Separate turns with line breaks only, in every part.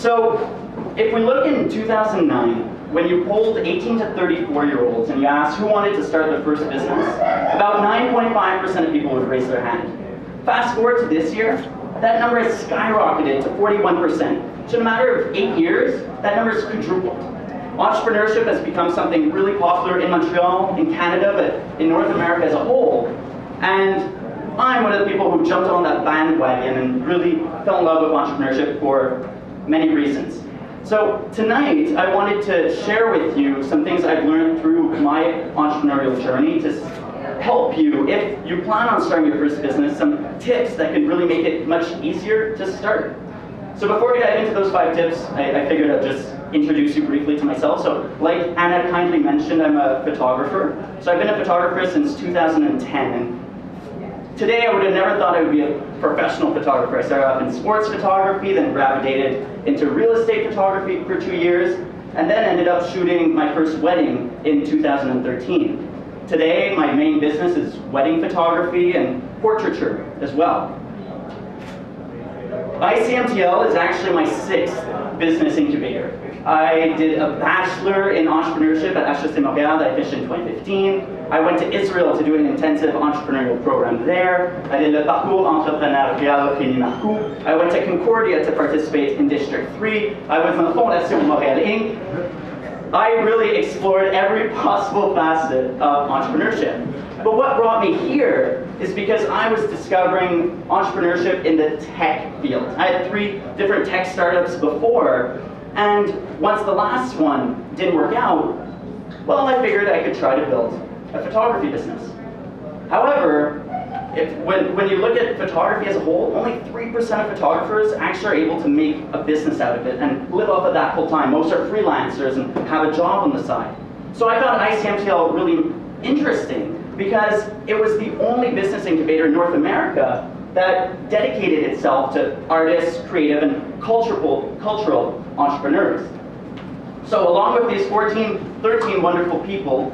So if we look in 2009, when you polled 18 to 34-year-olds and you asked who wanted to start their first business, about 9.5% of people would raise their hand. Fast forward to this year, that number has skyrocketed to 41%. So in a matter of 8 years, that number has quadrupled. Entrepreneurship has become something really popular in Montreal, in Canada, but in North America as a whole. And I'm one of the people who jumped on that bandwagon and really fell in love with entrepreneurship for many reasons. So tonight, I wanted to share with you some things I've learned through my entrepreneurial journey to help you, if you plan on starting your first business, some tips that could really make it much easier to start. So before we dive into those 5 tips, I figured I'd just introduce you briefly to myself. So like Anna kindly mentioned, I'm a photographer. So I've been a photographer since 2010. And today I would have never thought I would be a professional photographer. I started off in sports photography, then gravitated into real estate photography for 2 years, and then ended up shooting my first wedding in 2013. Today, my main business is wedding photography and portraiture as well. ICmtl is actually my 6th business incubator. I did a bachelor in entrepreneurship at HEC Montréal that I finished in 2015. I went to Israel to do an intensive entrepreneurial program there. I did a parcours entrepreneurial Keynote. I went to Concordia to participate in District 3. I was in the Fondation Montréal Inc. I really explored every possible facet of entrepreneurship. But what brought me here is because I was discovering entrepreneurship in the tech field. I had 3 different tech startups before, and once the last one didn't work out, well, I figured I could try to build a photography business. However, when you look at photography as a whole, only 3% of photographers actually are able to make a business out of it and live off of that full time. Most are freelancers and have a job on the side. So I found ICmtl really interesting because it was the only business incubator in North America that dedicated itself to artists, creative, and cultural entrepreneurs. So along with these 13 wonderful people,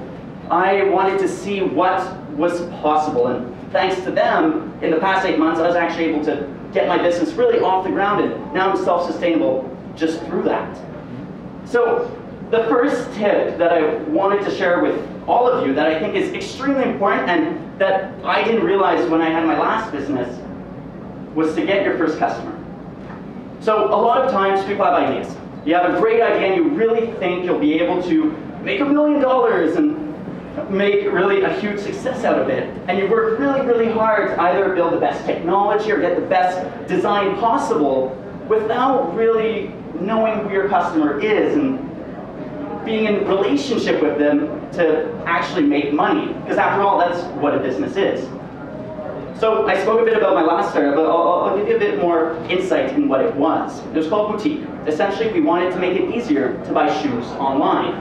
I wanted to see what was possible. And thanks to them, in the past 8 months, I was actually able to get my business really off the ground, and now I'm self-sustainable just through that. So the first tip that I wanted to share with all of you that I think is extremely important and that I didn't realize when I had my last business was to get your first customer. So a lot of times people have ideas. You have a great idea and you really think you'll be able to make $1 million and make really a huge success out of it. And you work really, really hard to either build the best technology or get the best design possible without really knowing who your customer is and being in relationship with them to actually make money. Because after all, that's what a business is. So I spoke a bit about my last startup, but I'll give you a bit more insight in what it was. It was called Boutique. Essentially, we wanted to make it easier to buy shoes online.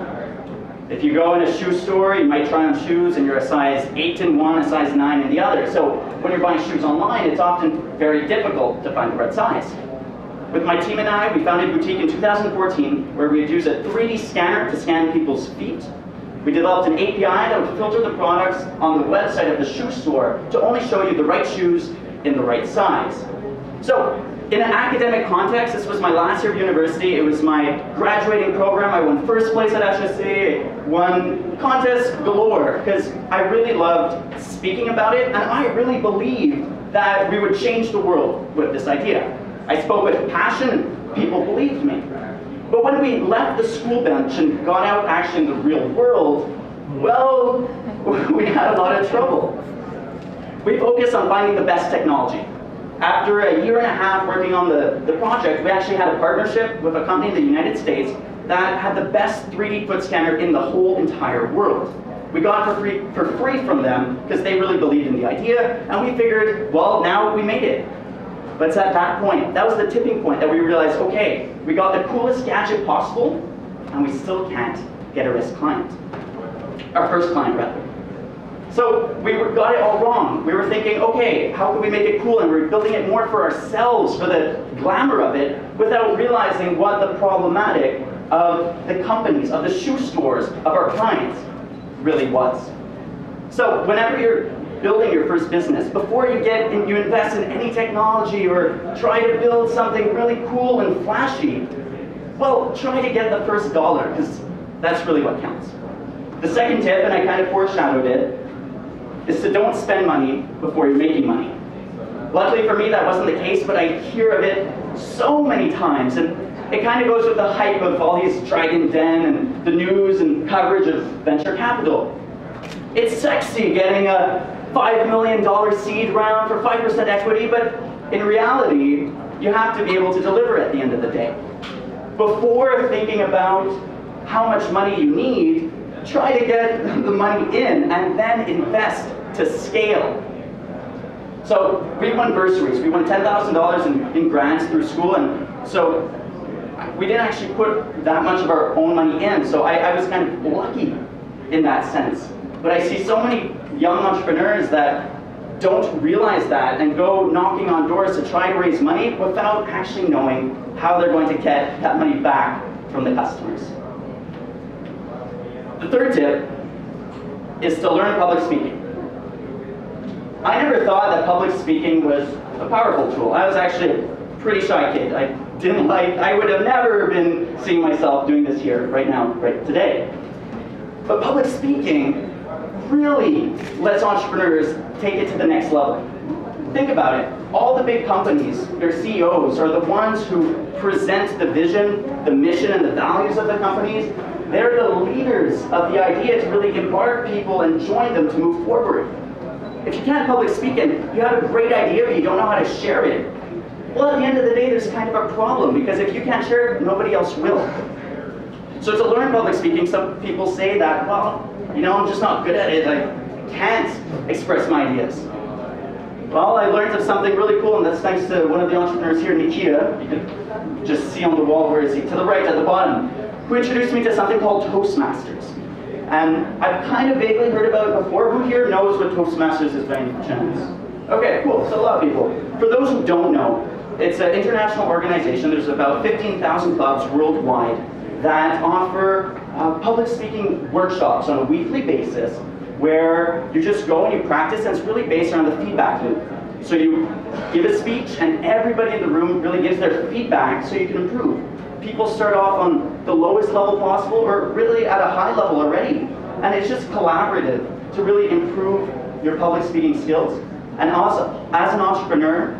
If you go in a shoe store, you might try on shoes and you're a size 8 in one, a size 9 in the other. So when you're buying shoes online, it's often very difficult to find the right size. With my team and I, we founded Boutique in 2014, where we would use a 3D scanner to scan people's feet. We developed an API that would filter the products on the website of the shoe store to only show you the right shoes in the right size. So, in an academic context, this was my last year of university. It was my graduating program. I won first place at HEC, won contests galore, because I really loved speaking about it, and I really believed that we would change the world with this idea. I spoke with passion, and people believed me. But when we left the school bench and got out actually in the real world, well, we had a lot of trouble. We focused on finding the best technology. After a year and a half working on the project, we actually had a partnership with a company in the United States that had the best 3D foot scanner in the whole entire world. We got it for free from them because they really believed in the idea, and we figured, well, now we made it. But it's at that point, that was the tipping point that we realized, okay, we got the coolest gadget possible, and we still can't get a first client. So we got it all wrong. We were thinking, okay, how can we make it cool? And we were building it more for ourselves, for the glamour of it, without realizing what the problematic of the companies, of the shoe stores, of our clients really was. So whenever you're building your first business, before you invest in any technology or try to build something really cool and flashy, Well, try to get the first dollar, because that's really what counts. The second tip, and I kind of foreshadowed it, is to don't spend money before you're making money. Luckily for me, that wasn't the case, but I hear of it so many times, and it kind of goes with the hype of all these Dragon Den and the news and coverage of venture capital. It's sexy getting a $5 million seed round for 5% equity, but in reality, you have to be able to deliver at the end of the day. Before thinking about how much money you need, try to get the money in and then invest to scale. So we won bursaries. We won $10,000 in grants through school, and so we didn't actually put that much of our own money in, so I was kind of lucky in that sense. But I see so many young entrepreneurs that don't realize that and go knocking on doors to try to raise money without actually knowing how they're going to get that money back from the customers. The third tip is to learn public speaking. I never thought that public speaking was a powerful tool. I was actually a pretty shy kid. I would have never been seeing myself doing this here, right now, right today. But public speaking really lets entrepreneurs take it to the next level. Think about it. All the big companies, their CEOs, are the ones who present the vision, the mission, and the values of the companies. They're the leaders of the idea to really embark people and join them to move forward. If you can't public speak and you have a great idea but you don't know how to share it, well, at the end of the day, there's kind of a problem, because if you can't share it, nobody else will. So to learn public speaking, some people say that, well, you know, I'm just not good at it. I can't express my ideas. Well, I learned of something really cool, and that's thanks to one of the entrepreneurs here, Nikita. You can just see on the wall, where is he? To the right, at the bottom, who introduced me to something called Toastmasters. And I've kind of vaguely heard about it before. Who here knows what Toastmasters is by any chance? Okay, cool, so a lot of people. For those who don't know, it's an international organization. There's about 15,000 clubs worldwide that offer public speaking workshops on a weekly basis, where you just go and you practice, and it's really based on the feedback loop. So you give a speech, and everybody in the room really gives their feedback so you can improve. People start off on the lowest level possible, or really at a high level already. And it's just collaborative to really improve your public speaking skills. And also, as an entrepreneur,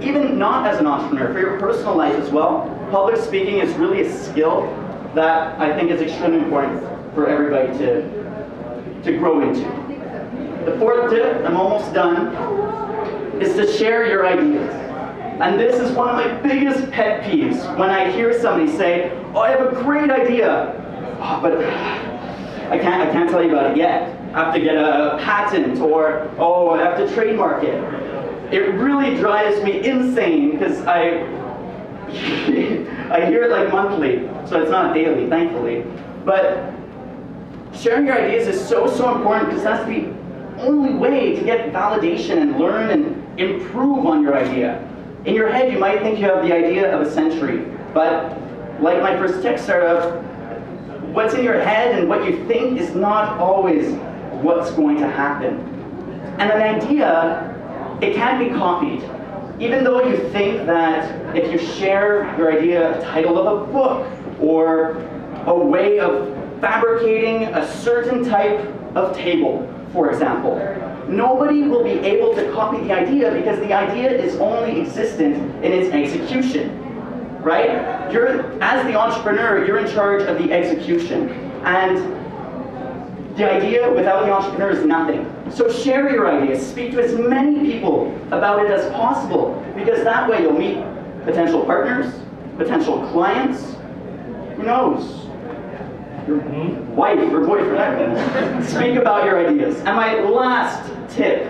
even not as an entrepreneur, for your personal life as well, public speaking is really a skill that I think is extremely important for everybody to grow into. The fourth tip, I'm almost done, is to share your ideas. And this is one of my biggest pet peeves, when I hear somebody say, oh, I have a great idea, but I can't tell you about it yet. I have to get a patent, or, oh, I have to trademark it. It really drives me insane, because I hear it like monthly, so it's not daily, thankfully. But sharing your ideas is so important, because that's the only way to get validation and learn and improve on your idea. In your head, you might think you have the idea of a century, but like my first tech startup, what's in your head and what you think is not always what's going to happen. And an idea, it can't be copied. Even though you think that if you share your idea, a title of a book, or a way of fabricating a certain type of table, for example, nobody will be able to copy the idea, because the idea is only existent in its execution, right? As the entrepreneur, you're in charge of the execution. And the idea without the entrepreneur is nothing. So share your ideas, speak to as many people about it as possible, because that way you'll meet potential partners, potential clients, who knows? Your wife or boyfriend. Speak about your ideas. And my last tip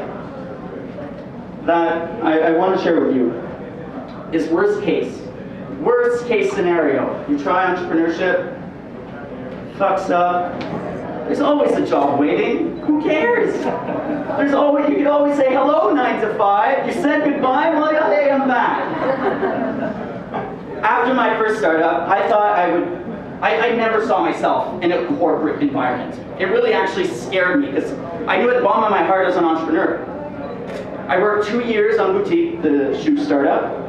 that I want to share with you is worst case. Worst case scenario. You try entrepreneurship, fucks up. There's always a job waiting. Who cares? You can always say hello 9 to 5. You said goodbye, well, hey, I'm back. After my first startup, I thought I never saw myself in a corporate environment. It really actually scared me, because I knew at the bottom of my heart as an entrepreneur. I worked 2 years on Boutique, the shoe startup.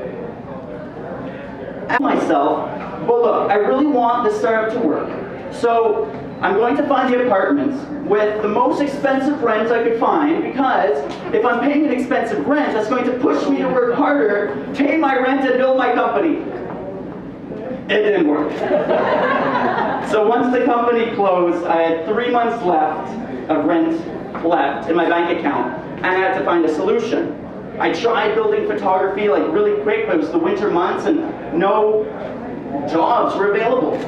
asked myself, well look, I really want this startup to work. So I'm going to find the apartments with the most expensive rent I could find, because if I'm paying an expensive rent, that's going to push me to work harder, pay my rent, and build my company. It didn't work. So once the company closed, I had 3 months left of rent left in my bank account, and I had to find a solution. I tried building photography like really quick, but it was the winter months and no jobs were available.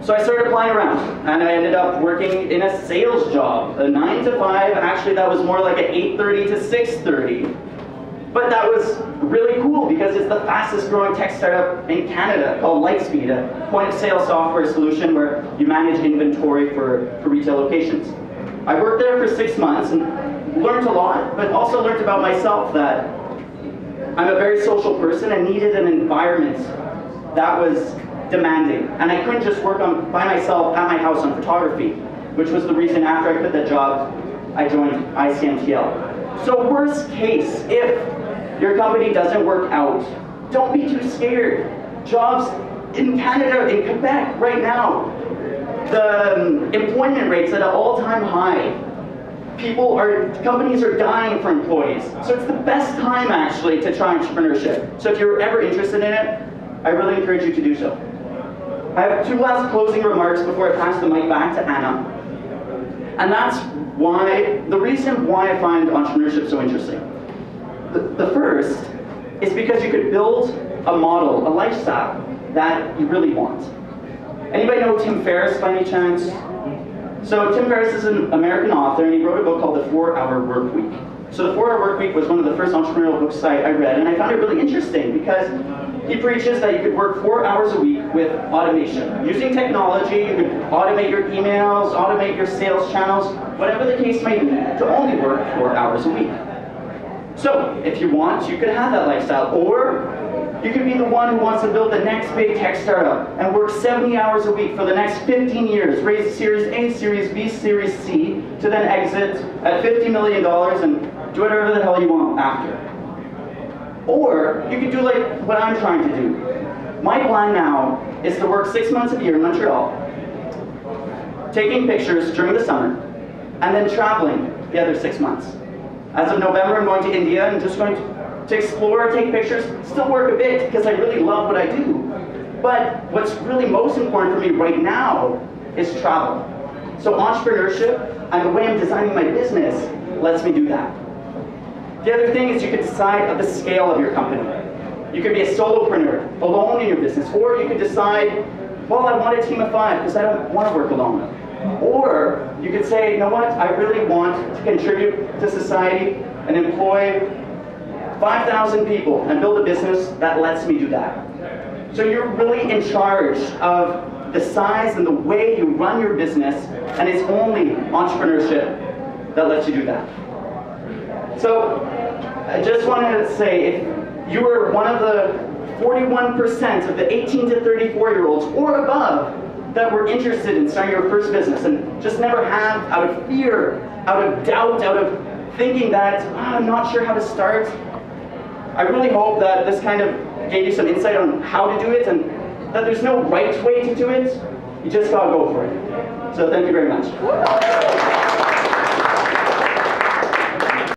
So I started applying around, and I ended up working in a sales job, a 9 to 5. Actually, that was more like an 8:30 to 6:30. But that was really cool because it's the fastest growing tech startup in Canada called Lightspeed, a point of sale software solution where you manage inventory for retail locations. I worked there for 6 months and learned a lot, but also learned about myself that I'm a very social person and needed an environment that was demanding. And I couldn't just work by myself at my house on photography, which was the reason after I quit that job, I joined ICmtl. So worst case, if your company doesn't work out, don't be too scared. Jobs in Canada, in Quebec right now, the employment rate's at an all-time high. Companies are dying for employees. So it's the best time actually to try entrepreneurship. So if you're ever interested in it, I really encourage you to do so. I have 2 last closing remarks before I pass the mic back to Anna. And that's the reason why I find entrepreneurship so interesting. The first is because you could build a model, a lifestyle that you really want. Anybody know Tim Ferriss by any chance? So Tim Ferriss is an American author, and he wrote a book called The 4-Hour Work Week. So The 4-Hour Work Week was one of the first entrepreneurial books I read, and I found it really interesting because he preaches that you could work 4 hours a week with automation. Using technology, you could automate your emails, automate your sales channels, whatever the case may be, to only work 4 hours a week. So if you want, you could have that lifestyle, or you could be the one who wants to build the next big tech startup and work 70 hours a week for the next 15 years, raise Series A, Series B, Series C, to then exit at $50 million and do whatever the hell you want after. Or you could do like what I'm trying to do. My plan now is to work 6 months a year in Montreal, taking pictures during the summer, and then traveling the other 6 months. As of November, I'm going to India and just going to explore, take pictures, still work a bit because I really love what I do. But what's really most important for me right now is travel. So entrepreneurship and the way I'm designing my business lets me do that. The other thing is you could decide the scale of your company. You could be a solopreneur, alone in your business, or you could decide, well, I want a team of 5 because I don't want to work alone. Or you could say, you know what, I really want to contribute to society and employ 5,000 people and build a business that lets me do that. So you're really in charge of the size and the way you run your business, and it's only entrepreneurship that lets you do that. So I just wanted to say, if you were one of the 41% of the 18 to 34-year-olds or above that were interested in starting your first business and just never have, out of fear, out of doubt, out of thinking that, I'm not sure how to start, I really hope that this kind of gave you some insight on how to do it, and that there's no right way to do it, you just gotta go for it. So thank you very much.